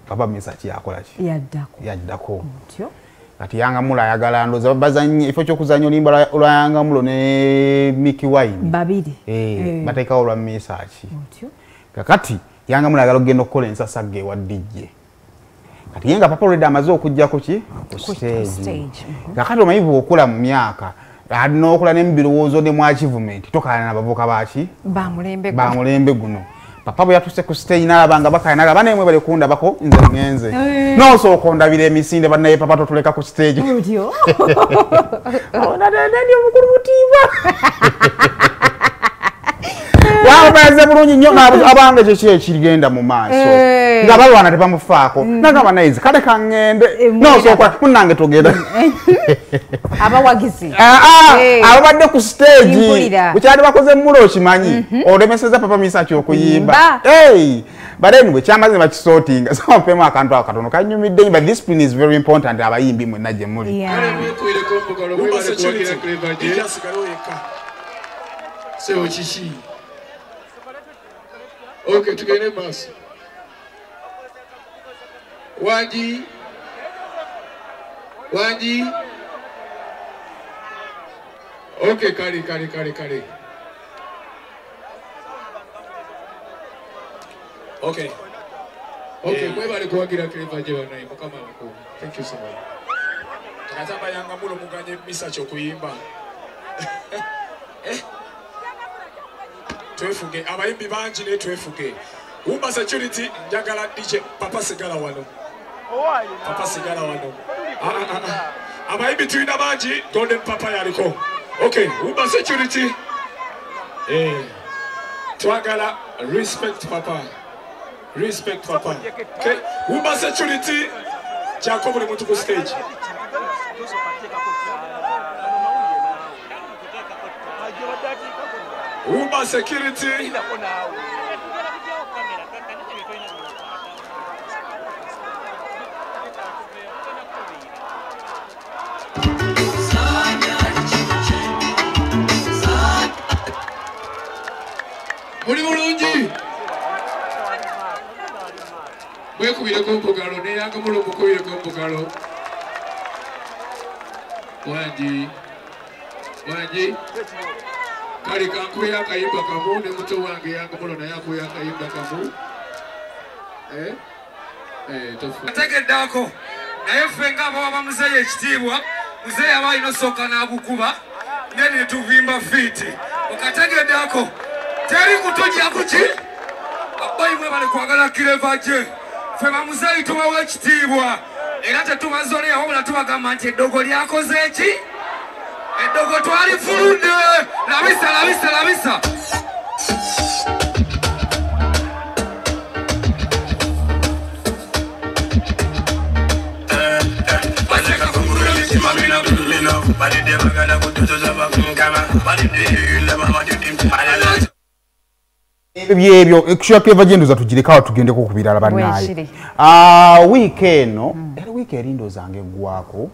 papa Mesach yakola ki yaddako kati Yanga Mulo ayagala ndoza bazanye ifo kyokuzanya olimba lwa Yanga Mulo ne Mickey Wine babiri bateka olwa Mesach kakati Yanga Mulo ayagala ogenda okukola ensasagge wa DJ kati yenga papa already amaze okujja ku stage kakati omayivu okula mu myaka adino okula n'embirowoozo ne mu achievement tokana n'abavuka baki bamulembe guno papa bwe yatuse ku stage n'alabanga bakayana bane mwe bali kunda bako nze ngenze noso okondabira emisinde banaye papa totuleka ku stage audio ona nani omukulu mutiba wao baze bulungi nnyo abanga kye ekigenda mu maaso nga balwana tebamufaako nagamba nayize kale kangende noso okwa munange togenda abawagizi abadde ku stage bukyali bakoze Mulo okimanyi olemeseza papa Mesach okuyimba bareni bwe kyamaze bakisortinga so mpema akantu akatono kanyumidde but discipline is very important abayimbi mwe naje muli Okay, tugende maaso. Wanji. Okay, kale. Okay, mwe bali kuwagira Clever je banayi mukama wako. Thank you so much. Katamba Yanga Mulo muganye Mesach okuyimba. Twefuge abayimbi banji ne twefuge Umba security njagala DJ papa sigala wano abayimbi tuina banji golden papa yaliko okay Umba security twagala respect papa okay Umba security jako buli muntu ku stage Umba security Muri bulungi Mwekubire ku mpogalo ne Yanga Mulo mukubire ku mpogalo Wanji Kali kankuya akayimba kamu ne muto wange Yanga Mulo naye akuya akayimba kamu tofu ategeddako naye ffe ng'abo baba muzeeyi ekitiibwa muzeeyi aba alina osooka n'abukuba ne tuvimba fiiti okategeddako teri kutujja kuki abayimwe bali kwagala Clever je ffe bamuzeeyi tubawa ekitiibwa era tetubazoleya wabula tubagamba nti eddogo lyakoze eki Edogo twali fulunde labisa Ebyo ekishya Clever jendoza tugirekawo tugendeko kubirala bannaye week eno era week erindoza ngegwako